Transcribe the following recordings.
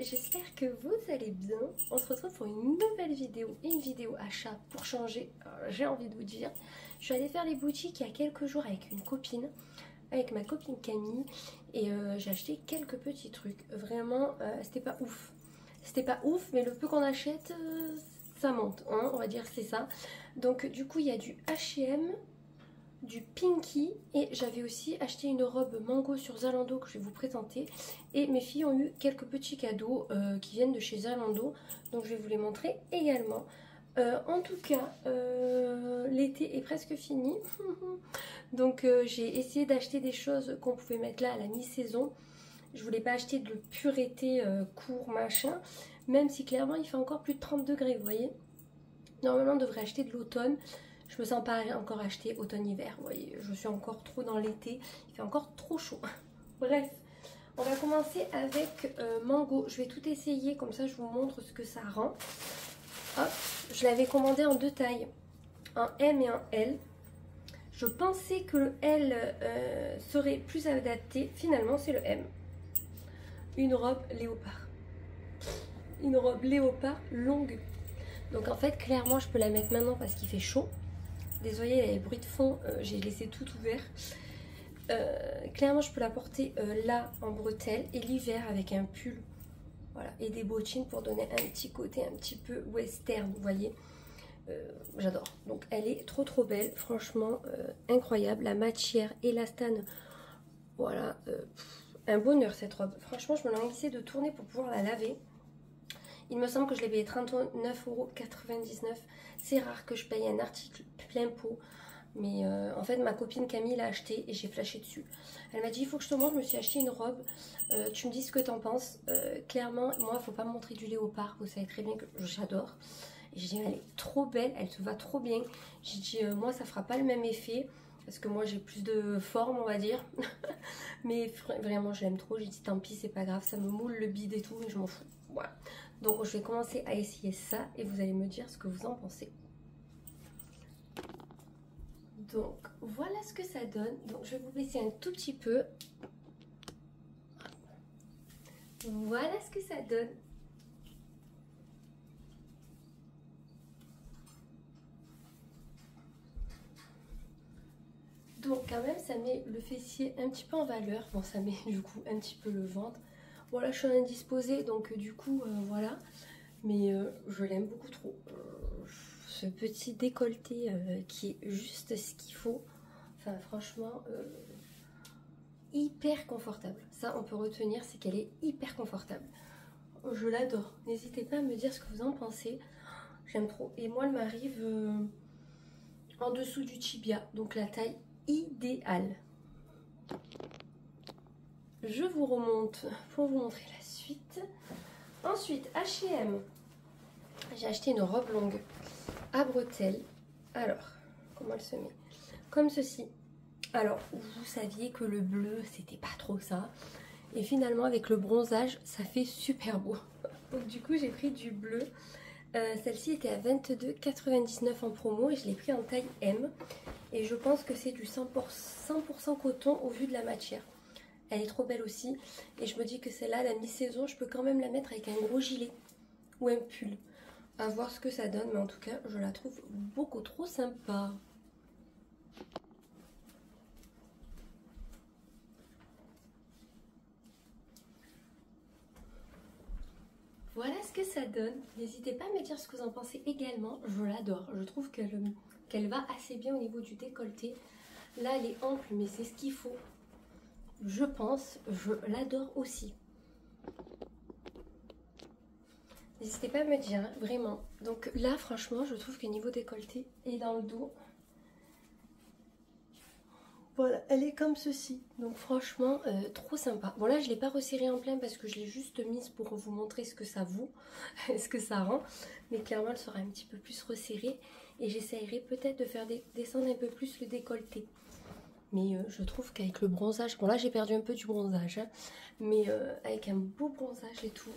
j'espère que vous allez bien. On se retrouve pour une nouvelle vidéo et une vidéo achat pour changer. J'ai envie de vous dire, je suis allée faire les boutiques il y a quelques jours avec une copine, avec ma copine Camille, et j'ai acheté quelques petits trucs. Vraiment, c'était pas ouf. C'était pas ouf, mais le peu qu'on achète, ça monte, hein, on va dire que c'est ça. Donc du coup, il y a du H&M, du Pinky, et j'avais aussi acheté une robe mango sur Zalando que je vais vous présenter, et mes filles ont eu quelques petits cadeaux qui viennent de chez Zalando, donc je vais vous les montrer également. En tout cas, l'été est presque fini donc j'ai essayé d'acheter des choses qu'on pouvait mettre là à la mi-saison. Je voulais pas acheter de pur été court machin, même si clairement il fait encore plus de 30 degrés, vous voyez. Normalement on devrait acheter de l'automne. Je me sens pas encore acheter automne-hiver, vous voyez, je suis encore trop dans l'été, il fait encore trop chaud. Bref, on va commencer avec mango. Je vais tout essayer, comme ça je vous montre ce que ça rend. Hop, je l'avais commandé en deux tailles, un M et un L. Je pensais que le L serait plus adapté, finalement c'est le M. Une robe léopard. Une robe léopard longue. Donc en fait, clairement, je peux la mettre maintenant parce qu'il fait chaud. Désolée, il y a les bruits de fond, j'ai laissé tout ouvert. Clairement, je peux la porter là en bretelles et l'hiver avec un pull. Voilà, et des bottines pour donner un petit côté un petit peu western, vous voyez. J'adore. Donc elle est trop trop belle, franchement incroyable. La matière, élastane, voilà, un bonheur cette robe. Franchement, je me languissais de tourner pour pouvoir la laver. Il me semble que je l'ai payé 39,99 €. C'est rare que je paye un article plein pot. Mais en fait, ma copine Camille l'a acheté et j'ai flashé dessus. Elle m'a dit, il faut que je te montre, je me suis acheté une robe. Tu me dis ce que t'en penses. Clairement, moi, il ne faut pas me montrer du léopard. Vous savez très bien que j'adore. Et j'ai dit, elle est trop belle, elle te va trop bien. J'ai dit, moi, ça fera pas le même effet. Parce que moi, j'ai plus de forme, on va dire. Mais vraiment, je l'aime trop. J'ai dit, tant pis, c'est pas grave. Ça me moule le bide et tout, mais je m'en fous. Voilà. Donc je vais commencer à essayer ça et vous allez me dire ce que vous en pensez. Donc voilà ce que ça donne. Donc je vais vous baisser un tout petit peu. Voilà ce que ça donne. Donc quand même ça met le fessier un petit peu en valeur. Bon, ça met du coup un petit peu le ventre. Voilà, je suis indisposée, donc du coup, voilà. Mais je l'aime beaucoup trop. Ce petit décolleté qui est juste ce qu'il faut. Enfin, franchement, hyper confortable. Ça, on peut retenir, c'est qu'elle est hyper confortable. Je l'adore. N'hésitez pas à me dire ce que vous en pensez. J'aime trop. Et moi, elle m'arrive en dessous du tibia. Donc la taille idéale. Je vous remonte pour vous montrer la suite. Ensuite, H&M. J'ai acheté une robe longue à bretelles. Alors, comment elle se met? Comme ceci. Alors, vous saviez que le bleu, c'était pas trop ça. Et finalement, avec le bronzage, ça fait super beau. Donc du coup, j'ai pris du bleu. Celle-ci était à 22,99 € en promo et je l'ai pris en taille M. Et je pense que c'est du 100% coton au vu de la matière. Elle est trop belle aussi. Et je me dis que celle-là, la mi-saison, je peux quand même la mettre avec un gros gilet ou un pull. À voir ce que ça donne, mais en tout cas, je la trouve beaucoup trop sympa. Voilà ce que ça donne. N'hésitez pas à me dire ce que vous en pensez également. Je l'adore. Je trouve qu'elle va assez bien au niveau du décolleté. Là, elle est ample, mais c'est ce qu'il faut. Je pense. Je l'adore aussi. N'hésitez pas à me dire, hein, vraiment. Donc là, franchement, je trouve que niveau décolleté et dans le dos, voilà, elle est comme ceci. Donc franchement, trop sympa. Bon là, je ne l'ai pas resserrée en plein parce que je l'ai juste mise pour vous montrer ce que ça vaut, ce que ça rend. Mais clairement, elle sera un petit peu plus resserrée. Et j'essayerai peut-être de faire descendre un peu plus le décolleté. Mais je trouve qu'avec le bronzage, bon là j'ai perdu un peu du bronzage, hein, mais avec un beau bronzage et tout,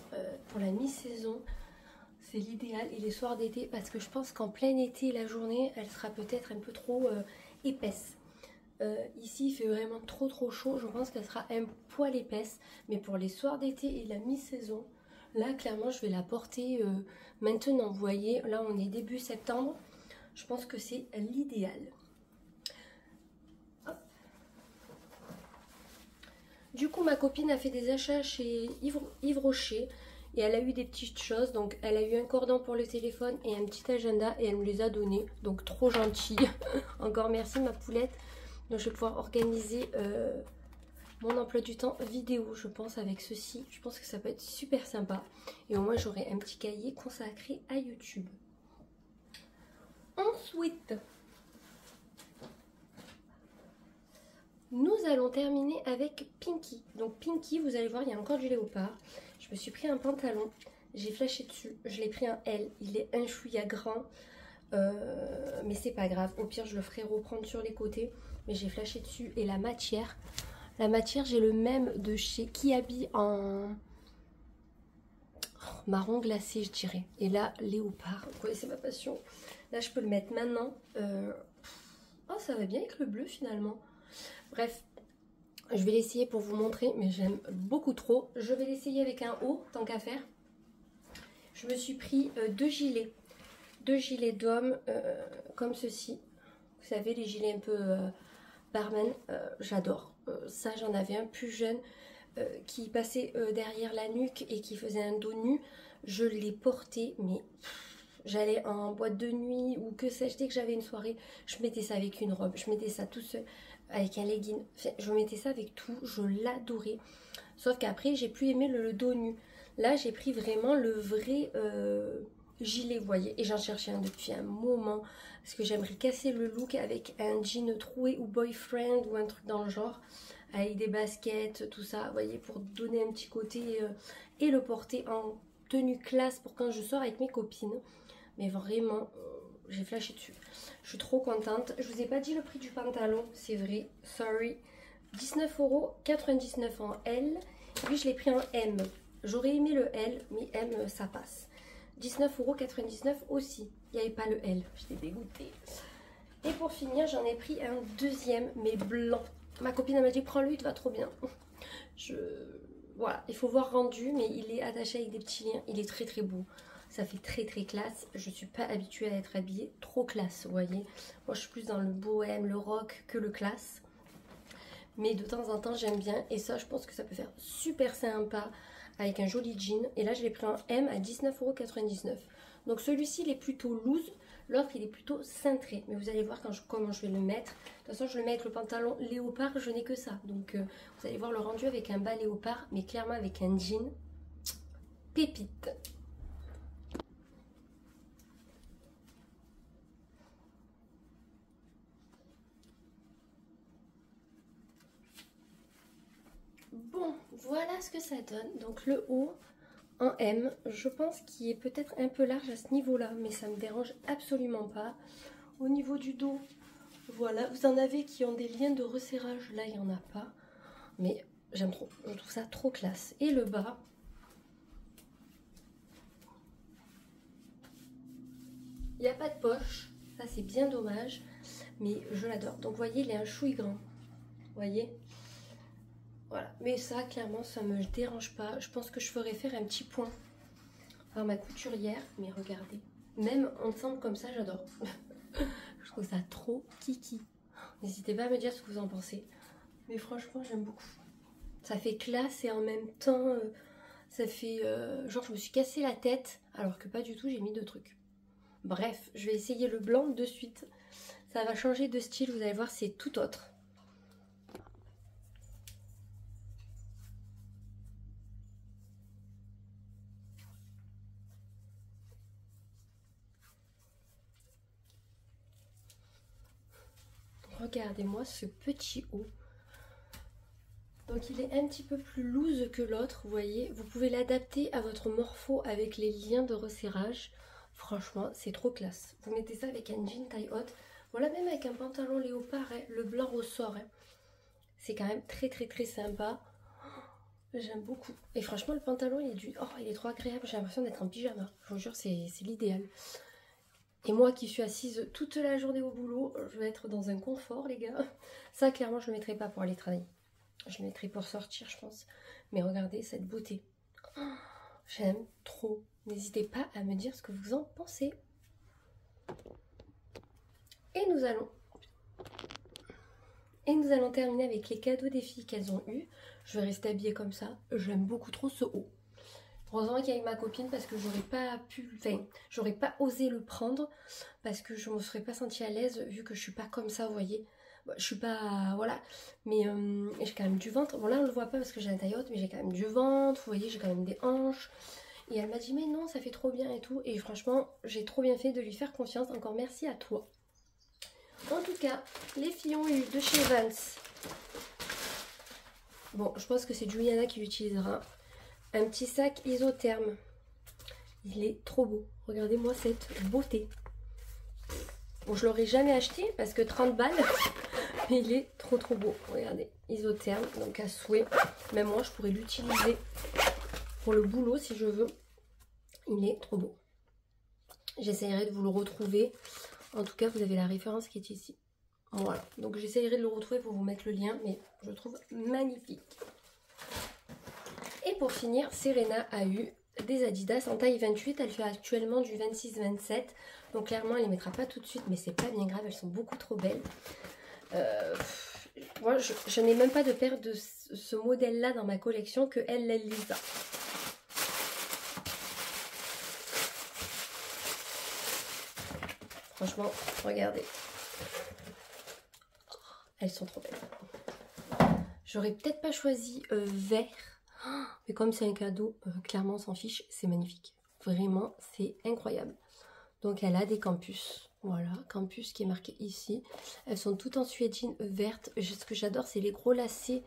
pour la mi-saison, c'est l'idéal. Et les soirs d'été, parce que je pense qu'en plein été, la journée, elle sera peut-être un peu trop épaisse. Ici il fait vraiment trop chaud, je pense qu'elle sera un poil épaisse, mais pour les soirs d'été et la mi-saison, Là, clairement, je vais la porter maintenant. Vous voyez, là, on est début septembre. Je pense que c'est l'idéal. Du coup, ma copine a fait des achats chez Yves Rocher. Et elle a eu des petites choses. Donc, elle a eu un cordon pour le téléphone et un petit agenda. Et elle me les a donnés. Donc, trop gentille. Encore merci, ma poulette. Donc, je vais pouvoir organiser mon emploi du temps vidéo, je pense, avec ceci. Je pense que ça peut être super sympa. Et au moins, j'aurai un petit cahier consacré à YouTube. Ensuite, nous allons terminer avec Pinky. Donc Pinky, vous allez voir, il y a encore du léopard. Je me suis pris un pantalon, j'ai flashé dessus. Je l'ai pris un L, il est un chouïa grand. Mais c'est pas grave, au pire je le ferai reprendre sur les côtés. Mais j'ai flashé dessus. Et la matière, j'ai le même de chez Kiabi en marron glacé, je dirais. Et là, léopard, vous connaissez ma passion. Là, je peux le mettre maintenant. Oh, ça va bien avec le bleu finalement. Bref, je vais l'essayer pour vous montrer, mais j'aime beaucoup trop. Je vais l'essayer avec un haut, tant qu'à faire. Je me suis pris deux gilets d'homme, comme ceci. Vous savez, les gilets un peu barman, j'adore. Ça, j'en avais un plus jeune qui passait derrière la nuque et qui faisait un dos nu. Je l'ai porté, mais j'allais en boîte de nuit ou que sais-je, dès que j'avais une soirée, je mettais ça avec une robe, je mettais ça tout seul avec un legging, enfin, je mettais ça avec tout, je l'adorais. Sauf qu'après, j'ai plus aimé le dos nu. Là, j'ai pris vraiment le vrai gilet, vous voyez, et j'en cherchais un depuis un moment, parce que j'aimerais casser le look avec un jean troué ou boyfriend ou un truc dans le genre, avec des baskets, tout ça, vous voyez, pour donner un petit côté et le porter en tenue classe pour quand je sors avec mes copines. Mais vraiment, j'ai flashé dessus. Je suis trop contente. Je vous ai pas dit le prix du pantalon, c'est vrai, sorry. 19,99 € en L. Lui, je l'ai pris en M. J'aurais aimé le L, mais M, ça passe. 19,99 € aussi. Il n'y avait pas le L. J'étais dégoûtée. Et pour finir, j'en ai pris un deuxième, mais blanc. Ma copine elle m'a dit, prends-le, il te va trop bien. Voilà, il faut voir rendu, mais il est attaché avec des petits liens. Il est très très beau. Ça fait très très classe. Je ne suis pas habituée à être habillée trop classe, vous voyez. Moi, je suis plus dans le bohème, le rock que le classe. Mais de temps en temps, j'aime bien. Et ça, je pense que ça peut faire super sympa avec un joli jean. Et là, je l'ai pris en M à 19,99 €. Donc celui-ci, il est plutôt loose. L'autre, il est plutôt cintré. Mais vous allez voir comment je vais le mettre. De toute façon, je le mets avec le pantalon léopard. Je n'ai que ça. Donc, vous allez voir le rendu avec un bas léopard. Mais clairement, avec un jean pépite. Bon, voilà ce que ça donne. Donc le haut en M, je pense qu'il est peut-être un peu large à ce niveau-là, mais ça ne me dérange absolument pas. Au niveau du dos, voilà, vous en avez qui ont des liens de resserrage, là il n'y en a pas. Mais j'aime trop, je trouve ça trop classe. Et le bas, il n'y a pas de poche, ça c'est bien dommage, mais je l'adore. Donc vous voyez, il est un chouï grand, vous voyez. Voilà, mais ça, clairement, ça me dérange pas. Je pense que je ferais faire un petit point par ma couturière. Mais regardez, même ensemble comme ça, j'adore. Je trouve ça trop kiki. N'hésitez pas à me dire ce que vous en pensez. Mais franchement, j'aime beaucoup. Ça fait classe et en même temps, ça fait... genre, je me suis cassé la tête, alors que pas du tout, j'ai mis deux trucs. Bref, je vais essayer le blanc de suite. Ça va changer de style, vous allez voir, c'est tout autre. Regardez-moi ce petit haut. Donc il est un petit peu plus loose que l'autre, vous voyez. Vous pouvez l'adapter à votre morpho avec les liens de resserrage. Franchement, c'est trop classe. Vous mettez ça avec un jean taille haute. Voilà, même avec un pantalon léopard, hein, le blanc ressort. Hein. C'est quand même très très très sympa. J'aime beaucoup. Et franchement, le pantalon, il est trop agréable. J'ai l'impression d'être en pyjama. Je vous jure, c'est l'idéal. Et moi qui suis assise toute la journée au boulot, je vais être dans un confort, les gars. Ça, clairement, je ne le mettrai pas pour aller travailler. Je le mettrai pour sortir, je pense. Mais regardez cette beauté. Oh, J'aime trop. N'hésitez pas à me dire ce que vous en pensez. Et nous allons terminer avec les cadeaux des filles qu'elles ont eu. Je vais rester habillée comme ça. J'aime beaucoup trop ce haut. Heureusement qu'il y a avec ma copine parce que j'aurais pas osé le prendre parce que je me serais pas sentie à l'aise vu que je suis pas comme ça, vous voyez. Je suis pas, voilà, mais j'ai quand même du ventre. Bon là on le voit pas parce que j'ai un taille haute, mais j'ai quand même du ventre, vous voyez, j'ai quand même des hanches. Et elle m'a dit mais non, ça fait trop bien et tout. Et franchement, j'ai trop bien fait de lui faire confiance. Encore merci à toi. En tout cas, les filles ont eu de chez Vans. Bon, je pense que c'est Juliana qui l'utilisera. Un petit sac isotherme. Il est trop beau. Regardez-moi cette beauté. Bon, je l'aurais jamais acheté parce que 30 balles. Mais il est trop beau. Regardez, isotherme, donc à souhait. Même moi, je pourrais l'utiliser pour le boulot si je veux. Il est trop beau. J'essayerai de vous le retrouver. En tout cas, vous avez la référence qui est ici. Voilà, donc j'essayerai de le retrouver pour vous mettre le lien, mais je le trouve magnifique. Et pour finir, Serena a eu des Adidas en taille 28. Elle fait actuellement du 26-27. Donc clairement, elle ne les mettra pas tout de suite, mais c'est pas bien grave. Elles sont beaucoup trop belles. Moi, je n'ai même pas de paire de ce modèle-là dans ma collection que elle les a. Franchement, regardez. Elles sont trop belles. J'aurais peut-être pas choisi vert. Mais comme c'est un cadeau, clairement on s'en fiche. C'est magnifique. Vraiment, c'est incroyable. Donc elle a des campus. Voilà, campus qui est marqué ici. Elles sont toutes en suédine verte. Ce que j'adore, c'est les gros lacets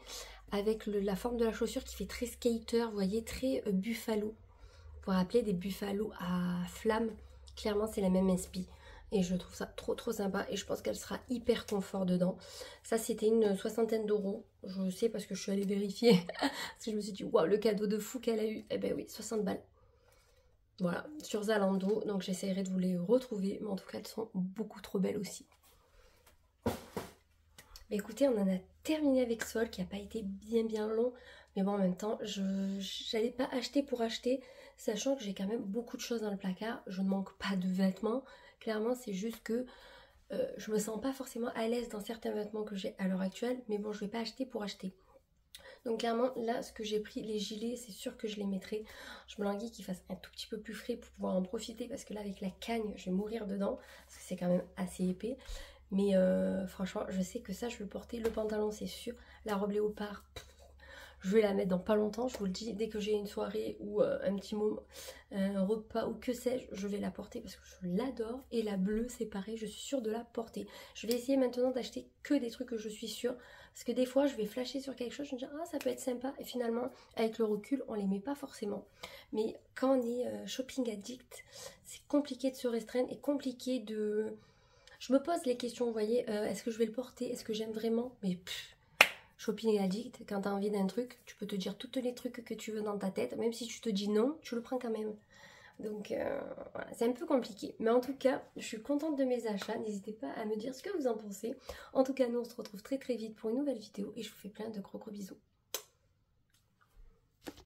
avec la forme de la chaussure qui fait très skater. Vous voyez, très buffalo. Vous vous rappelez des buffalos à flamme. Clairement, c'est la même inspi. Et je trouve ça trop sympa. Et je pense qu'elle sera hyper confort dedans. Ça, c'était une 60aine d'euros. Je sais parce que je suis allée vérifier. Parce que je me suis dit, waouh, le cadeau de fou qu'elle a eu. Eh ben oui, 60 balles. Voilà, sur Zalando. Donc j'essaierai de vous les retrouver. Mais en tout cas, elles sont beaucoup trop belles aussi. Mais écoutez, on en a terminé avec ce haul qui n'a pas été bien long. Mais bon, en même temps, je n'allais pas acheter pour acheter. Sachant que j'ai quand même beaucoup de choses dans le placard. Je ne manque pas de vêtements. Clairement, c'est juste que je me sens pas forcément à l'aise dans certains vêtements que j'ai à l'heure actuelle. Mais bon, je vais pas acheter pour acheter. Donc clairement, là, ce que j'ai pris, les gilets, c'est sûr que je les mettrai. Je me languis qu'il fasse un tout petit peu plus frais pour pouvoir en profiter. Parce que là, avec la cagne, je vais mourir dedans. Parce que c'est quand même assez épais. Mais franchement, je sais que ça, je vais le porter. Le pantalon, c'est sûr. La robe léopard, je vais la mettre dans pas longtemps, je vous le dis, dès que j'ai une soirée ou un petit moment, un repas ou que sais-je, je vais la porter parce que je l'adore. Et la bleue, c'est pareil, je suis sûre de la porter. Je vais essayer maintenant d'acheter que des trucs que je suis sûre. Parce que des fois, je vais flasher sur quelque chose, je me dis, ah, ça peut être sympa. Et finalement, avec le recul, on les met pas forcément. Mais quand on est shopping addict, c'est compliqué de se restreindre et compliqué de... Je me pose les questions, vous voyez, est-ce que je vais le porter? Est-ce que j'aime vraiment? Mais shopping addict, quand tu as envie d'un truc, tu peux te dire tous les trucs que tu veux dans ta tête, même si tu te dis non, tu le prends quand même. Donc voilà, c'est un peu compliqué. Mais en tout cas, je suis contente de mes achats. N'hésitez pas à me dire ce que vous en pensez. En tout cas, nous on se retrouve très vite pour une nouvelle vidéo et je vous fais plein de gros bisous.